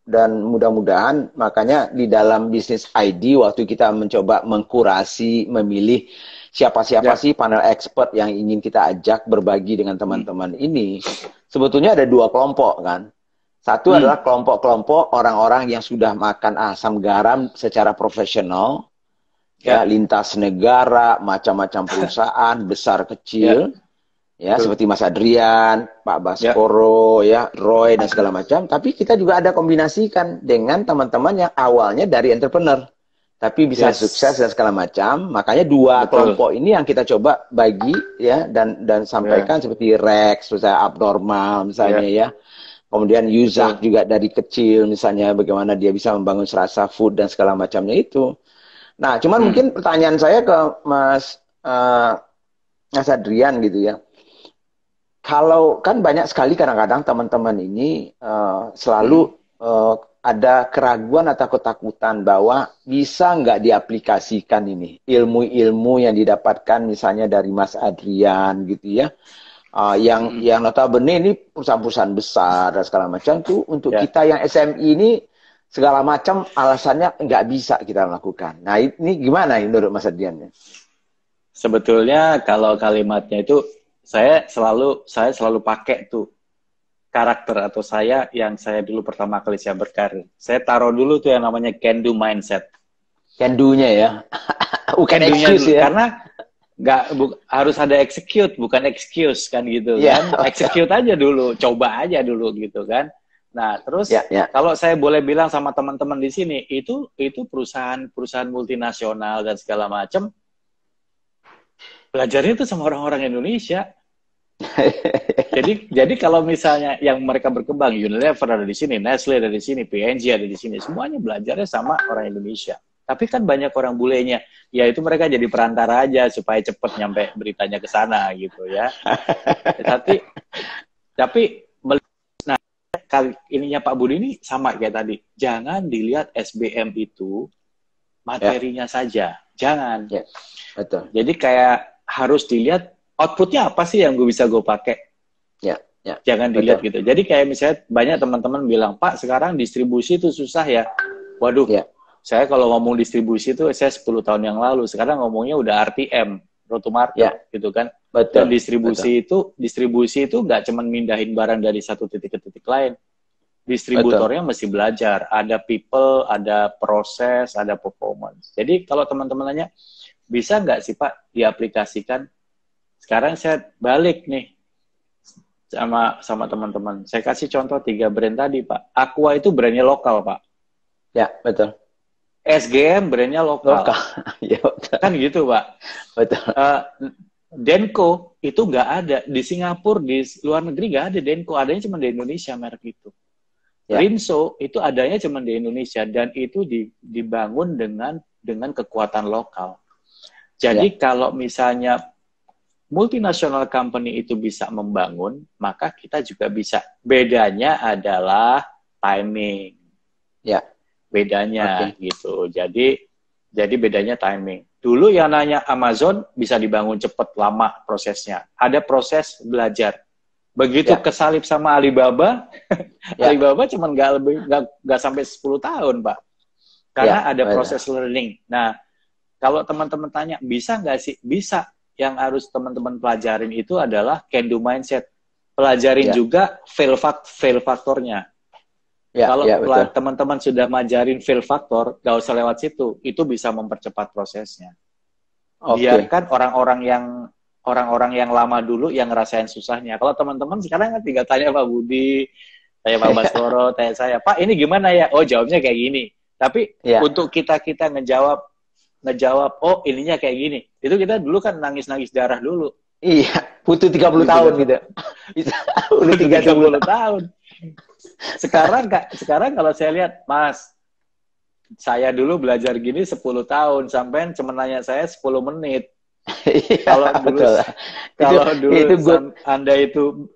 dan mudah-mudahan makanya di dalam bisnis ID waktu kita mencoba mengkurasi, memilih siapa-siapa Ya. sih panel expert yang ingin kita ajak berbagi dengan Hmm. teman-teman ini, sebetulnya ada dua kelompok kan. Satu Hmm. adalah kelompok-kelompok orang-orang yang sudah makan asam garam secara profesional, ya Ya. lintas negara, macam-macam perusahaan, besar Ya. kecil, ya Betul. seperti Mas Adrian, Pak Ya. Baskoro, ya Roy dan segala macam. Tapi kita juga ada kombinasikan dengan teman-teman yang awalnya dari entrepreneur, tapi bisa sukses dan Yes. segala macam. Makanya dua Betul. kelompok ini yang kita coba bagi ya dan Ya. sampaikan seperti Rex, misalnya abnormal misalnya Ya. ya. Kemudian Yuzak Betul. juga dari kecil misalnya bagaimana dia bisa membangun serasa food dan segala macamnya itu. Nah, cuman Hmm. mungkin pertanyaan saya ke Mas Adrian gitu ya. Kalau kan banyak sekali kadang-kadang teman-teman ini Hmm. selalu ada keraguan atau ketakutan bahwa bisa nggak diaplikasikan ini ilmu-ilmu yang didapatkan misalnya dari Mas Adrian gitu ya, Hmm. yang notabene ini perusahaan-perusahaan besar dan segala macam tuh untuk Ya. kita yang SMI ini segala macam alasannya nggak bisa kita lakukan. Nah ini gimana ini menurut Mas Adrian? Sebetulnya kalau kalimatnya itu saya selalu pakai tuh karakter atau saya yang saya dulu pertama kali saya berkarir. Saya taruh dulu tuh yang namanya can do mindset. Can do-nya ya. Bukan dunia excuse dulu. ya. Karena harus ada execute, bukan excuse kan gitu kan. Execute aja dulu, coba aja dulu gitu kan. Nah, terus kalau saya boleh bilang sama teman-teman di sini, itu perusahaan multinasional dan segala macam, belajarnya itu sama orang-orang Indonesia. Jadi kalau misalnya yang mereka berkembang, Unilever ada di sini, Nestle ada di sini, P&G ada di sini, semuanya belajarnya sama orang Indonesia. Tapi kan banyak orang bulenya, ya itu mereka jadi perantara aja supaya cepet nyampe beritanya ke sana gitu ya. Tapi nah kali ininya Pak Budi ini sama kayak tadi. Jangan dilihat SBM itu materinya saja, jangan. Betul. Jadi kayak harus dilihat outputnya apa sih yang gue bisa pakai. Jangan dilihat gitu. Jadi kayak misalnya banyak teman-teman bilang, Pak sekarang distribusi itu susah ya. Waduh. Saya kalau ngomong distribusi itu saya 10 tahun yang lalu, sekarang ngomongnya udah RTM, road to market gitu kan. Dan distribusi itu nggak cuma mindahin barang dari satu titik ke titik lain. Distributornya mesti belajar, ada people, ada proses, ada performance. Jadi kalau teman-teman nanya, bisa nggak sih Pak diaplikasikan? Sekarang saya balik nih sama teman-teman. Saya kasih contoh 3 brand tadi Pak. Aqua itu brandnya lokal Pak. Ya, betul. SGM brandnya lokal. Ya, betul. Kan gitu, Pak. Betul. Denko itu nggak ada. Di Singapura, di luar negeri nggak ada Denko. Adanya cuma di Indonesia merek itu. Rinso itu adanya cuma di Indonesia. Dan itu dibangun dengan kekuatan lokal. Jadi kalau misalnya multinational company itu bisa membangun, maka kita juga bisa. Bedanya adalah timing. Bedanya gitu. Jadi bedanya timing. Dulu yang nanya Amazon bisa dibangun cepat, lama prosesnya. Ada proses belajar. Begitu kesalip sama Alibaba, Alibaba cuma nggak sampai 10 tahun, Pak. Karena ada proses learning. Nah, kalau teman-teman tanya, bisa nggak sih? Bisa. Yang harus teman-teman pelajarin itu adalah can do mindset. Pelajarin juga fail faktornya. Kalau teman-teman sudah ngajarin fail factor, gak usah lewat situ. Itu bisa mempercepat prosesnya. Biarkan orang-orang yang lama dulu yang ngerasain susahnya. Kalau teman-teman sekarang kan tinggal tanya Pak Budi, tanya Pak Baskoro, tanya saya, Pak ini gimana ya? Oh jawabnya kayak gini. Tapi untuk kita ngejawab, oh ininya kayak gini. Itu kita dulu kan nangis-nangis darah dulu. Iya, butuh 30 tahun gitu. Bisa udah 30 tahun. Sekarang kalau saya lihat, Mas, saya dulu belajar gini 10 tahun, sampai cuma nanya saya 10 menit. Kalau dulu Anda itu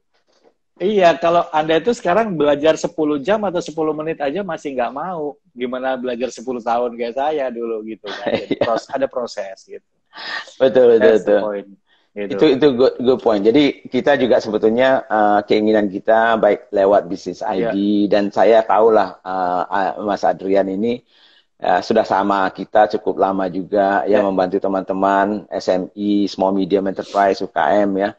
kalau Anda itu sekarang belajar 10 jam atau 10 menit aja masih nggak mau. Gimana belajar 10 tahun kayak saya dulu gitu kan. Ada proses gitu. Betul. Gitu. Itu good point. Jadi kita juga sebetulnya keinginan kita baik lewat bisnis ID dan saya tahulah Mas Adrian ini sudah sama kita cukup lama juga membantu teman-teman SME, Small Medium Enterprise, UKM ya.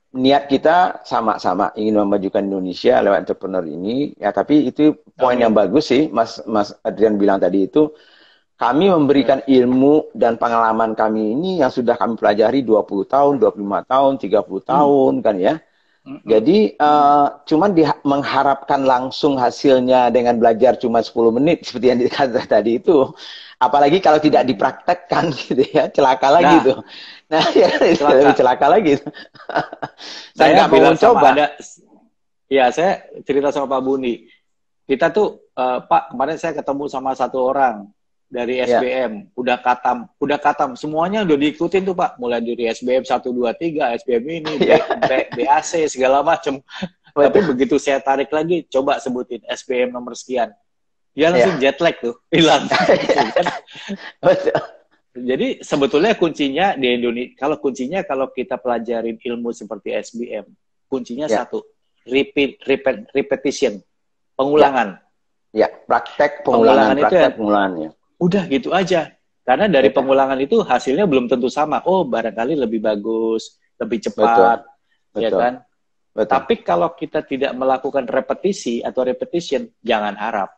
Niat kita sama-sama ingin memajukan Indonesia lewat entrepreneur ini ya, tapi itu poin yang bagus sih Mas Adrian bilang tadi itu. Kami memberikan ilmu dan pengalaman kami ini yang sudah kami pelajari 20 tahun, 25 tahun, 30 tahun kan ya. Jadi cuman mengharapkan langsung hasilnya dengan belajar cuma 10 menit seperti yang dikatakan tadi itu. Apalagi kalau tidak dipraktekkan gitu ya, celaka lagi tuh. Nah, celaka lagi. Saya bilang sama Anda, saya cerita sama Pak Buni. Kita tuh, Pak, kemarin saya ketemu sama satu orang dari SBM, udah katam, semuanya udah diikutin tuh Pak, mulai dari SBM 1, 2, 3, SBM ini, BAC, segala macem. Tapi begitu saya tarik lagi, coba sebutin SBM nomor sekian, dia langsung jet lag tuh, hilang. Jadi sebetulnya kuncinya di Indonesia, kalau kita pelajarin ilmu seperti SBM, kuncinya satu, repetition, pengulangan. Praktek pengulangan ya. Udah gitu aja. Karena dari pengulangan itu hasilnya belum tentu sama. Oh, barangkali lebih bagus, lebih cepat. Ya kan? Tapi kalau kita tidak melakukan repetisi atau repetition, jangan harap.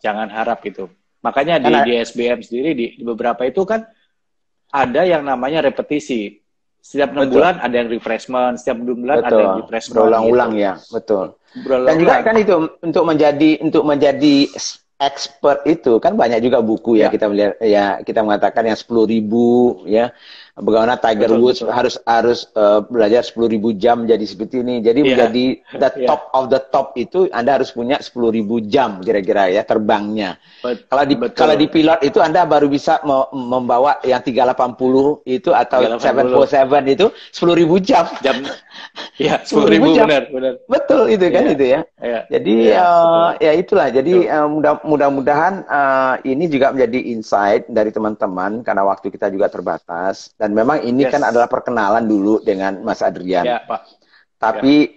Jangan harap gitu. Makanya di SBM sendiri di beberapa itu kan ada yang namanya repetisi. Setiap 6 bulan ada yang refreshment, setiap 6 bulan ada yang refreshment. Berulang-ulang gitu. Ya, betul. Dan juga kan itu untuk menjadi expert itu kan banyak juga buku ya, kita melihat ya, kita mengatakan yang 10.000 ya. Bagaimana Tiger Woods harus belajar 10.000 jam jadi seperti ini. Jadi menjadi the top of the top itu Anda harus punya 10.000 jam kira-kira ya terbangnya. Kalau di pilot itu Anda baru bisa membawa yang 380 itu atau 747 itu 10.000 jam. Ya, 10.000 benar. Betul itu kan itu ya. Jadi ya itulah. Jadi mudah-mudahan ini juga menjadi insight dari teman-teman karena waktu kita juga terbatas. Dan memang ini kan adalah perkenalan dulu dengan Mas Adrian. Ya, Pak. Tapi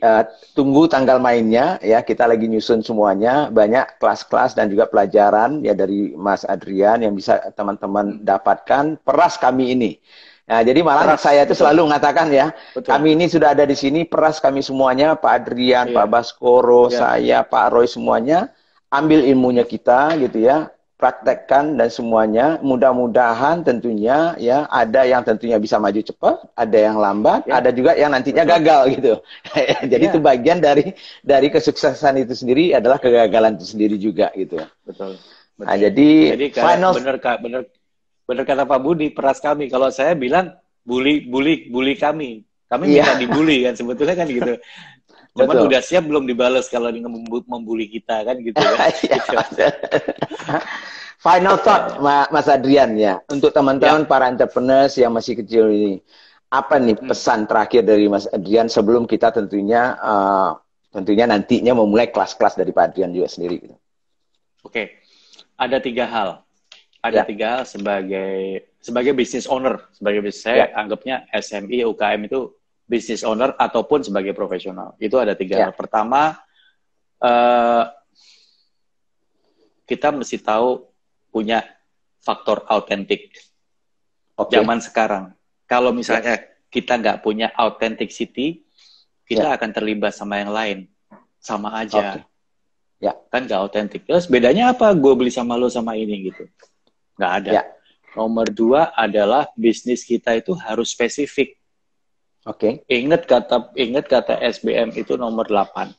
tunggu tanggal mainnya ya, kita lagi nyusun semuanya, banyak kelas-kelas dan juga pelajaran ya dari Mas Adrian yang bisa teman-teman dapatkan. Peras kami ini. Nah, jadi malah saya itu selalu mengatakan ya, kami ini sudah ada di sini, peras kami semuanya, Pak Adrian, Pak Baskoro, saya, Pak Roy semuanya, ambil ilmunya kita gitu ya. Praktekkan dan semuanya, mudah-mudahan tentunya ya, ada yang tentunya bisa maju cepat, ada yang lambat, ada juga yang nantinya gagal gitu. Jadi itu bagian dari kesuksesan itu sendiri adalah kegagalan itu sendiri juga gitu. Betul. Nah, jadi final benar kata Pak Budi, peras kami. Kalau saya bilang bully kami minta dibully kan sebetulnya kan gitu. Cuman udah siap belum dibales kalau membuli kita kan gitu ya. Final thought Mas Adrian ya untuk teman-teman para entrepreneurs yang masih kecil ini, apa nih pesan terakhir dari Mas Adrian sebelum kita tentunya nantinya memulai kelas-kelas dari Pak Adrian juga sendiri gitu. Oke. Ada 3 hal. Ada 3 hal sebagai business owner, saya anggapnya SME UKM itu business owner ataupun sebagai profesional. Itu ada 3 hal. Pertama, kita mesti tahu punya faktor autentik. Zaman sekarang, kalau misalnya kita nggak punya authenticity, kita akan terlibat sama yang lain. Sama aja. Kan nggak autentik. Terus bedanya apa? Gue beli sama lo sama ini gitu. Nggak ada. Nomor 2 adalah bisnis kita itu harus spesifik. Ingat kata SBM itu nomor 8.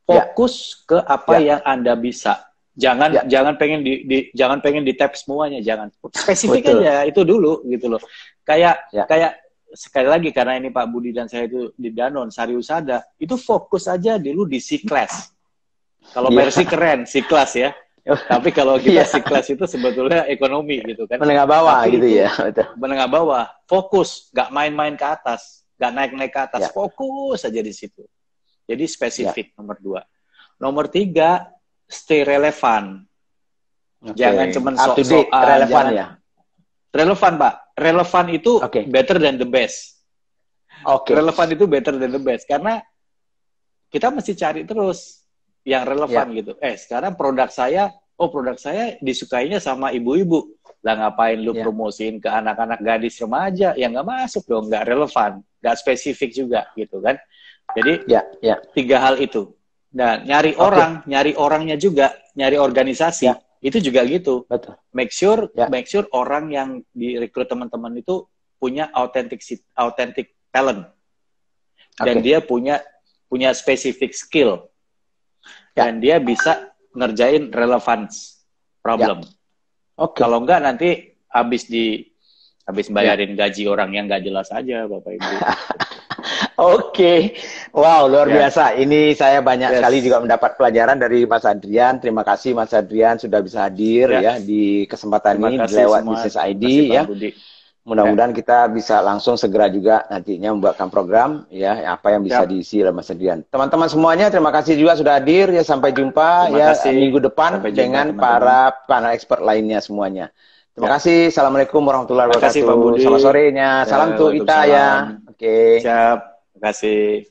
Fokus ke apa yang Anda bisa. Jangan pengen di tap semuanya, jangan. Spesifik aja itu dulu gitu loh. Kayak sekali lagi karena ini Pak Budi dan saya itu di Danone, Sari Usada, itu fokus aja dulu di C-Class. Kalau Mercy keren C-Class ya. Tapi kalau kita C-Class itu sebetulnya ekonomi gitu kan. Menengah bawah gitu ya. Menengah bawah, fokus, nggak main-main ke atas. Nggak naik-naik ke atas, fokus aja di situ. Jadi spesifik nomor 2. Nomor 3, stay relevan. Jangan cuma sok-sokan. Relevan ya? Relevan, Pak. Relevan itu better than the best. Relevan itu better than the best. Karena kita mesti cari terus yang relevan gitu. Sekarang produk saya disukainya sama ibu-ibu. Lah ngapain lu promosiin ke anak-anak gadis remaja? Ya nggak masuk dong, nggak relevan. Nggak spesifik juga gitu kan. Jadi 3 hal itu. Nah, nyari orangnya juga, nyari organisasi itu juga gitu. Make sure orang yang direkrut teman-teman itu punya authentic talent dan dia punya specific skill dan dia bisa ngerjain relevance problem. Kalau enggak nanti habis bayarin gaji orang yang nggak jelas aja, Bapak Ibu. Wow, luar biasa. Ini saya banyak sekali juga mendapat pelajaran dari Mas Adrian. Terima kasih Mas Adrian sudah bisa hadir ya di kesempatan ini lewat Business ID ya. Mudah-mudahan kita bisa langsung segera juga nantinya membuatkan program ya apa yang bisa diisi oleh Mas Adrian. Teman-teman semuanya terima kasih juga sudah hadir ya, sampai jumpa minggu depan dengan para panel expert lainnya semuanya. Terima kasih. Assalamualaikum warahmatullahi wabarakatuh. Selamat sorenya. Salam tuh Ita ya. Siap. Terima kasih.